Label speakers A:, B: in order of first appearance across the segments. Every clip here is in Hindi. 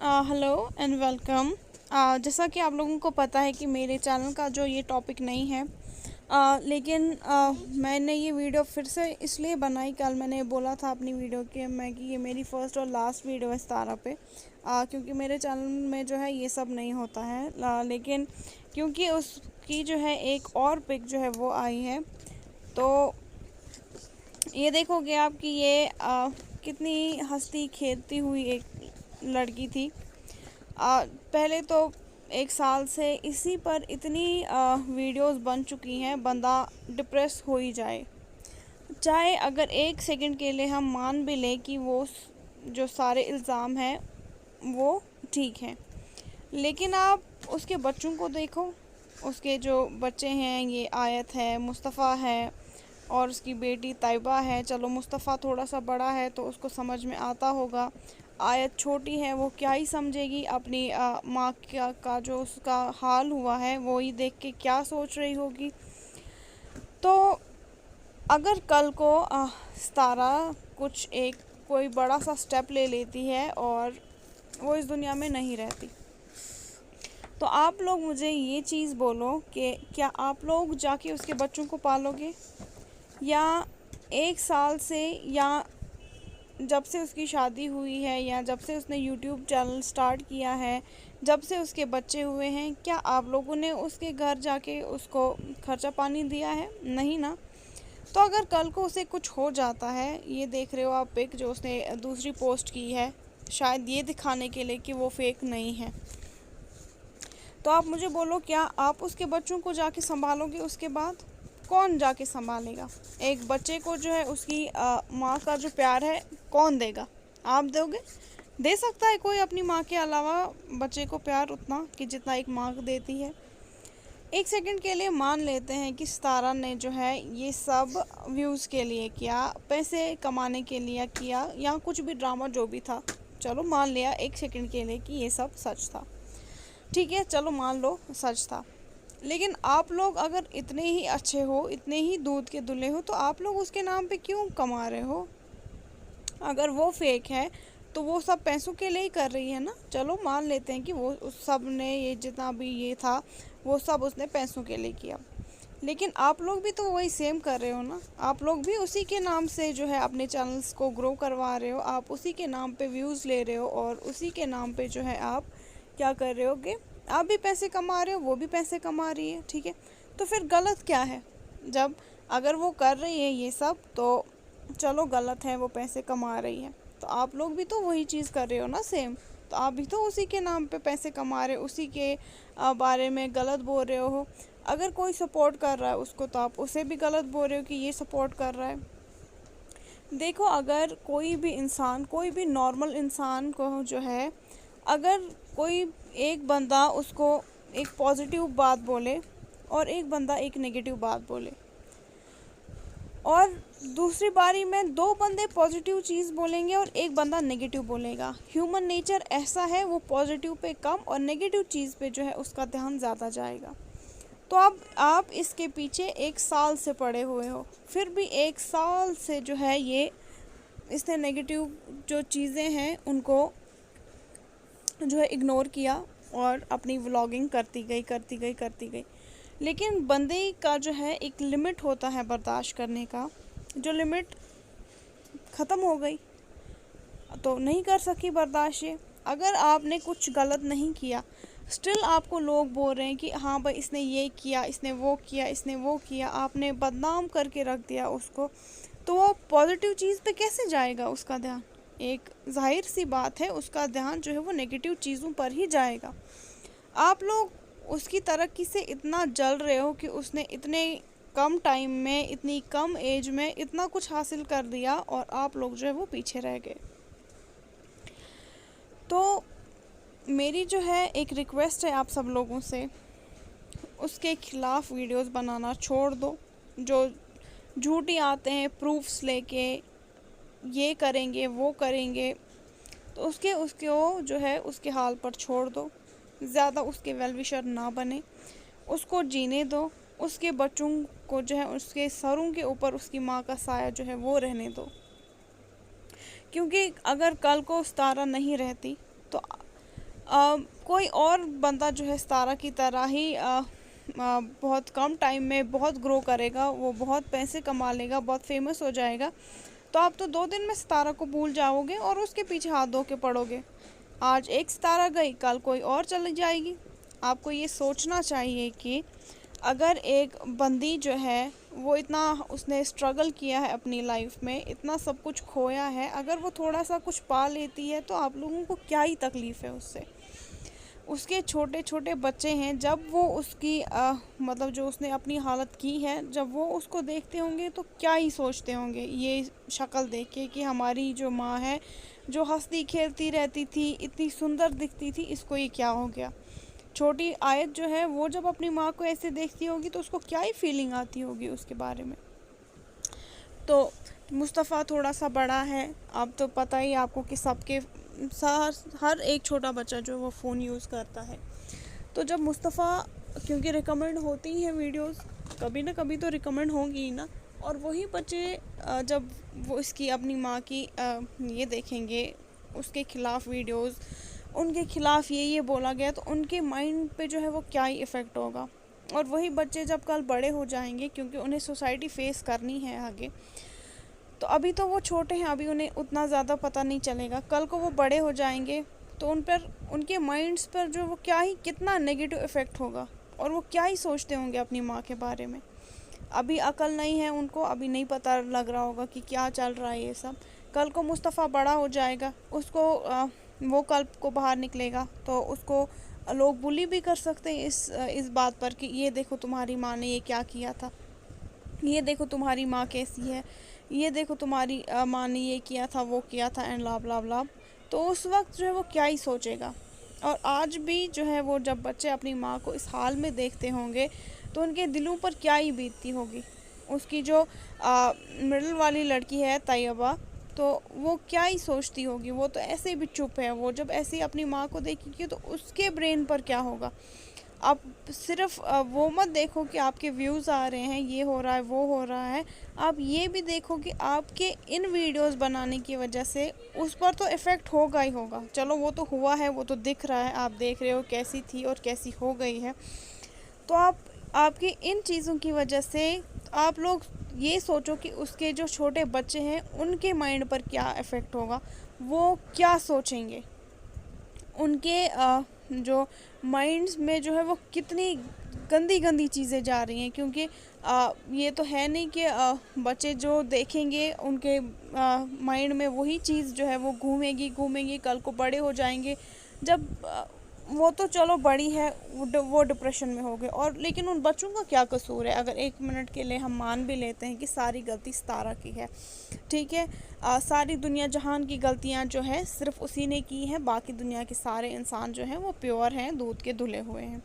A: Hello and welcome. जैसा कि आप लोगों को पता है कि मेरे चैनल का जो ये टॉपिक नहीं है, लेकिन मैंने ये वीडियो फिर से इसलिए बनाई। कल मैंने बोला था अपनी वीडियो के मैं कि ये मेरी फ़र्स्ट और लास्ट वीडियो है सतारा पे, क्योंकि मेरे चैनल में जो है ये सब नहीं होता है। लेकिन क्योंकि उसकी जो है एक और पिक जो है वो आई है, तो ये देखोगे आप कि ये कितनी हंसती खेलती हुई एक लड़की थी। पहले तो 1 साल से इसी पर इतनी वीडियोस बन चुकी हैं, बंदा डिप्रेस हो ही जाए। चाहे अगर 1 सेकंड के लिए हम मान भी लें कि वो जो सारे इल्ज़ाम हैं वो ठीक हैं, लेकिन आप उसके बच्चों को देखो। उसके जो बच्चे हैं, ये आयत है, मुस्तफ़ा है और उसकी बेटी तैयबा है। चलो मुस्तफ़ा थोड़ा सा बड़ा है तो उसको समझ में आता होगा, आयत छोटी है, वो क्या ही समझेगी। अपनी माँ का जो उसका हाल हुआ है वो ही देख के क्या सोच रही होगी। तो अगर कल को सितारा कोई बड़ा सा स्टेप ले लेती है और वो इस दुनिया में नहीं रहती, तो आप लोग मुझे ये चीज़ बोलो कि क्या आप लोग जाके उसके बच्चों को पालोगे, या 1 साल से, या जब से उसकी शादी हुई है, या जब से उसने यूट्यूब चैनल स्टार्ट किया है, जब से उसके बच्चे हुए हैं, क्या आप लोगों ने उसके घर जाके उसको खर्चा पानी दिया है? नहीं ना। तो अगर कल को उसे कुछ हो जाता है, ये देख रहे हो आप पिक जो उसने दूसरी पोस्ट की है, शायद ये दिखाने के लिए कि वो फेक नहीं है, तो आप मुझे बोलो क्या आप उसके बच्चों को जाके संभालोगे? उसके बाद कौन जाके संभालेगा? एक बच्चे को जो है उसकी माँ का जो प्यार है कौन देगा? आप दोगे? दे सकता है कोई अपनी माँ के अलावा बच्चे को प्यार उतना कि जितना एक माँ देती है? 1 सेकंड के लिए मान लेते हैं कि सितारा ने जो है ये सब व्यूज़ के लिए किया, पैसे कमाने के लिए किया, या कुछ भी ड्रामा जो भी था, चलो मान लिया 1 सेकंड के लिए कि ये सब सच था। ठीक है, चलो मान लो सच था, लेकिन आप लोग अगर इतने ही अच्छे हो, इतने ही दूध के धुले हो, तो आप लोग उसके नाम पे क्यों कमा रहे हो? अगर वो फेक है तो वो सब पैसों के लिए ही कर रही है ना। चलो मान लेते हैं कि वो उस सब ने, ये जितना भी ये था, वो सब उसने पैसों के लिए किया, लेकिन आप लोग भी तो वही सेम कर रहे हो ना। आप लोग भी उसी के नाम से जो है अपने चैनल्स को ग्रो करवा रहे हो, आप उसी के नाम पे व्यूज़ ले रहे हो, और उसी के नाम पे जो है आप क्या कर रहे हो कि आप भी पैसे कमा रहे हो, वो भी पैसे कमा रही है। ठीक है, तो फिर गलत क्या है? जब अगर वो कर रही है ये सब, तो चलो गलत है, वो पैसे कमा रही है, तो आप लोग भी तो वही चीज़ कर रहे हो ना, सेम। तो आप भी तो उसी के नाम पे पैसे कमा रहे हो, उसी के बारे में गलत बोल रहे हो। अगर कोई सपोर्ट कर रहा है उसको, तो आप उसे भी गलत बोल रहे हो कि ये सपोर्ट कर रहा है। देखो, अगर कोई भी इंसान, कोई भी नॉर्मल इंसान को जो है, अगर कोई एक बंदा उसको एक पॉजिटिव बात बोले और एक बंदा एक नेगेटिव बात बोले, और दूसरी बारी में 2 बंदे पॉजिटिव चीज़ बोलेंगे और एक बंदा नेगेटिव बोलेगा, ह्यूमन नेचर ऐसा है, वो पॉजिटिव पे कम और नेगेटिव चीज़ पे जो है उसका ध्यान ज़्यादा जाएगा। तो अब आप इसके पीछे 1 साल से पड़े हुए हो, फिर भी 1 साल से जो है ये इसने नेगेटिव जो चीज़ें हैं उनको जो है इग्नोर किया और अपनी व्लॉगिंग करती गई। लेकिन बंदे का जो है एक लिमिट होता है बर्दाश्त करने का, जो लिमिट ख़त्म हो गई तो नहीं कर सकी बर्दाश्त ये। अगर आपने कुछ गलत नहीं किया, स्टिल आपको लोग बोल रहे हैं कि हाँ भाई इसने ये किया, इसने वो किया, इसने वो किया, आपने बदनाम करके रख दिया उसको, तो वो पॉजिटिव चीज़ पे कैसे जाएगा उसका ध्यान? एक जाहिर सी बात है, उसका ध्यान जो है वो नेगेटिव चीज़ों पर ही जाएगा। आप लोग उसकी तरक्की से इतना जल रहे हो कि उसने इतने कम टाइम में, इतनी कम एज में इतना कुछ हासिल कर दिया, और आप लोग जो है वो पीछे रह गए। तो मेरी जो है एक रिक्वेस्ट है आप सब लोगों से, उसके ख़िलाफ़ वीडियोस बनाना छोड़ दो। जो झूठी आते हैं प्रूफ्स लेके, ये करेंगे वो करेंगे, तो उसको जो है उसके हाल पर छोड़ दो। ज़्यादा उसके वेल विशर ना बने, उसको जीने दो। उसके बच्चों को जो है उसके सरों के ऊपर उसकी माँ का साया जो है वो रहने दो, क्योंकि अगर कल को सितारा नहीं रहती तो कोई और बंदा जो है सितारा की तरह ही बहुत कम टाइम में बहुत ग्रो करेगा, वो बहुत पैसे कमा लेगा, बहुत फेमस हो जाएगा, तो आप तो 2 दिन में सितारा को भूल जाओगे और उसके पीछे हाथ धो के पड़ोगे। आज एक सितारा गई, कल कोई और चली जाएगी। आपको ये सोचना चाहिए कि अगर एक बंदी जो है वो इतना उसने स्ट्रगल किया है अपनी लाइफ में, इतना सब कुछ खोया है, अगर वो थोड़ा सा कुछ पा लेती है तो आप लोगों को क्या ही तकलीफ़ है उससे। उसके छोटे छोटे बच्चे हैं, जब वो उसकी मतलब जो उसने अपनी हालत की है, जब वो उसको देखते होंगे तो क्या ही सोचते होंगे ये शक्ल देख के कि हमारी जो माँ है, जो हंसती खेलती रहती थी, इतनी सुंदर दिखती थी, इसको ये क्या हो गया। छोटी आयत जो है वो जब अपनी माँ को ऐसे देखती होगी तो उसको क्या ही फीलिंग आती होगी उसके बारे में। तो मुस्तफ़ा थोड़ा सा बड़ा है, अब तो पता ही आपको कि सबके हर एक छोटा बच्चा जो है वो फ़ोन यूज़ करता है। तो जब मुस्तफ़ा, क्योंकि रिकमेंड होती ही हैं वीडियोस, कभी ना कभी तो रिकमेंड होंगी ही ना, और वही बच्चे जब वो इसकी अपनी माँ की ये देखेंगे, उसके ख़िलाफ़ वीडियोस, उनके ख़िलाफ़ ये बोला गया, तो उनके माइंड पे जो है वो क्या ही इफ़ेक्ट होगा। और वही बच्चे जब कल बड़े हो जाएंगे, क्योंकि उन्हें सोसाइटी फेस करनी है आगे, तो अभी तो वो छोटे हैं, अभी उन्हें उतना ज़्यादा पता नहीं चलेगा, कल को वो बड़े हो जाएंगे तो उन पर, उनके माइंड्स पर जो वो क्या ही कितना नेगेटिव इफ़ेक्ट होगा, और वो क्या ही सोचते होंगे अपनी माँ के बारे में। अभी अकल नहीं है उनको, अभी नहीं पता लग रहा होगा कि क्या चल रहा है ये सब। कल को मुस्तफ़ा बड़ा हो जाएगा, उसको वो कल को बाहर निकलेगा तो उसको लोग बुली भी कर सकते हैं इस बात पर कि ये देखो तुम्हारी माँ ने ये क्या किया था, ये देखो तुम्हारी माँ कैसी है, ये देखो तुम्हारी माँ ने ये किया था, वो किया था, एंड लाभ लाभ लाभ। तो उस वक्त जो है वो क्या ही सोचेगा। और आज भी जो है वो जब बच्चे अपनी माँ को इस हाल में देखते होंगे तो उनके दिलों पर क्या ही बीतती होगी। उसकी जो मिडिल वाली लड़की है तैयबा, तो वो क्या ही सोचती होगी। वो तो ऐसे भी चुप है, वो जब ऐसे ही अपनी माँ को देखेगी तो उसके ब्रेन पर क्या होगा। आप सिर्फ वो मत देखो कि आपके व्यूज़ आ रहे हैं, ये हो रहा है, वो हो रहा है। आप ये भी देखो कि आपके इन वीडियोस बनाने की वजह से उस पर तो इफ़ेक्ट होगा ही होगा। चलो वो तो हुआ है, वो तो दिख रहा है, आप देख रहे हो कैसी थी और कैसी हो गई है। तो आपकी इन चीज़ों की वजह से आप लोग ये सोचो कि उसके जो छोटे बच्चे हैं उनके माइंड पर क्या इफ़ेक्ट होगा, वो क्या सोचेंगे, उनके जो माइंड्स में जो है वो कितनी गंदी गंदी चीज़ें जा रही हैं। क्योंकि ये तो है नहीं कि बच्चे जो देखेंगे उनके माइंड में वही चीज़ जो है वो घूमेगी, कल को बड़े हो जाएंगे जब वो तो चलो बड़ी है, वो डिप्रेशन में हो गए। और लेकिन उन बच्चों का क्या कसूर है। अगर 1 मिनट के लिए हम मान भी लेते हैं कि सारी गलती सितारा की है, ठीक है, सारी दुनिया जहान की गलतियां जो है सिर्फ उसी ने की है, बाकी दुनिया के सारे इंसान जो हैं वो प्योर हैं, दूध के धुले हुए हैं।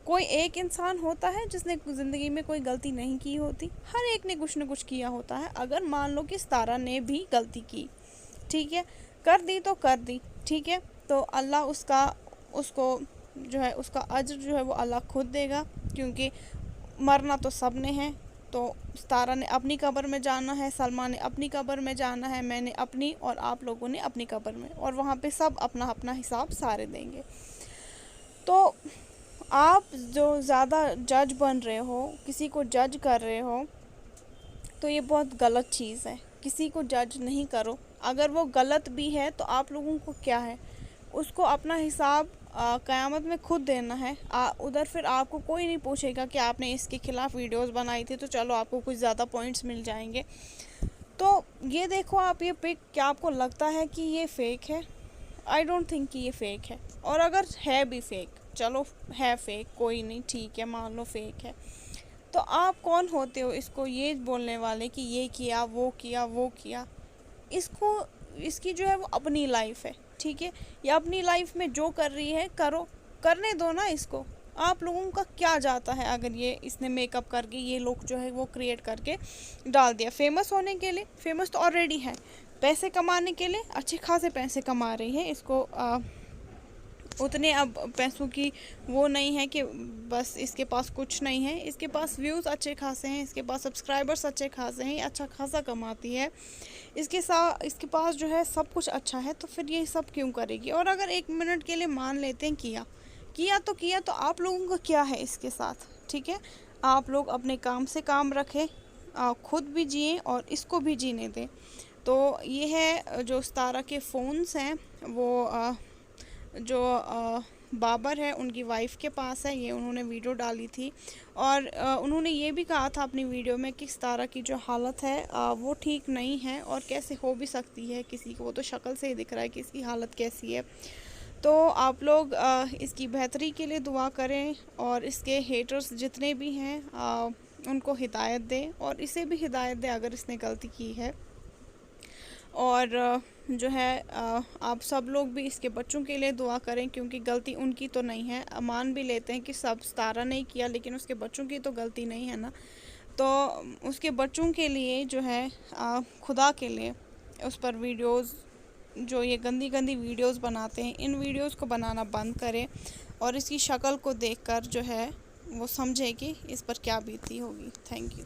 A: कोई एक इंसान होता है जिसने ज़िंदगी में कोई गलती नहीं की होती, हर एक ने कुछ न कुछ किया होता है। अगर मान लो कि सितारा ने भी गलती की, ठीक है, कर दी तो कर दी, ठीक है, तो अल्लाह उसको जो है उसका अज्र जो है वो अल्लाह खुद देगा, क्योंकि मरना तो सब ने है। तो सितारा ने अपनी कब्र में जाना है, सलमा ने अपनी कब्र में जाना है, मैंने अपनी, और आप लोगों ने अपनी कब्र में, और वहाँ पे सब अपना अपना हिसाब सारे देंगे। तो आप जो ज़्यादा जज बन रहे हो, किसी को जज कर रहे हो, तो ये बहुत गलत चीज़ है। किसी को जज नहीं करो, अगर वो गलत भी है तो आप लोगों को क्या है, उसको अपना हिसाब क़यामत में खुद देना है। उधर फिर आपको कोई नहीं पूछेगा कि आपने इसके ख़िलाफ़ वीडियोस बनाई थी तो चलो आपको कुछ ज़्यादा पॉइंट्स मिल जाएंगे। तो ये देखो आप ये पिक, क्या आपको लगता है कि ये फ़ेक है? आई डोंट थिंक कि ये फ़ेक है। और अगर है भी फ़ेक, चलो है फ़ेक, कोई नहीं, ठीक है, मान लो फ़ेक है, तो आप कौन होते हो इसको ये बोलने वाले कि ये किया, वो किया, वो किया। इसकी जो है वो अपनी लाइफ है, ठीक है, या अपनी लाइफ में जो कर रही है करो, करने दो ना इसको। आप लोगों का क्या जाता है अगर ये इसने मेकअप करके ये लुक जो है वो क्रिएट करके डाल दिया फेमस होने के लिए। फेमस तो ऑलरेडी है, पैसे कमाने के लिए अच्छे खासे पैसे कमा रही है। इसको उतने अब पैसों की वो नहीं है कि बस इसके पास कुछ नहीं है। इसके पास व्यूज़ अच्छे खासे हैं, इसके पास सब्सक्राइबर्स अच्छे खासे हैं, ये अच्छा खासा कमाती है। इसके पास जो है सब कुछ अच्छा है, तो फिर ये सब क्यों करेगी। और अगर 1 मिनट के लिए मान लेते हैं किया तो आप लोगों का क्या है इसके साथ, ठीक है। आप लोग अपने काम से काम रखें, खुद भी जिएं और इसको भी जीने दें। तो ये है जो सितारा के फ़ोन्स हैं वो जो बाबर है उनकी वाइफ के पास है। ये उन्होंने वीडियो डाली थी और उन्होंने ये भी कहा था अपनी वीडियो में कि सितारा की जो हालत है वो ठीक नहीं है, और कैसे हो भी सकती है किसी को, वो तो शक्ल से ही दिख रहा है कि इसकी हालत कैसी है। तो आप लोग इसकी बेहतरी के लिए दुआ करें, और इसके हेटर्स जितने भी हैं उनको हिदायत दें, और इसे भी हिदायत दें अगर इसने गलती की है। और जो है आप सब लोग भी इसके बच्चों के लिए दुआ करें, क्योंकि गलती उनकी तो नहीं है। मान भी लेते हैं कि सब सितारा नहीं किया, लेकिन उसके बच्चों की तो गलती नहीं है ना। तो उसके बच्चों के लिए जो है खुदा के लिए उस पर वीडियोस, जो ये गंदी गंदी वीडियोस बनाते हैं, इन वीडियोस को बनाना बंद करें, और इसकी शक्ल को देखकर जो है वो समझे कि इस पर क्या बीती होगी। Thank you.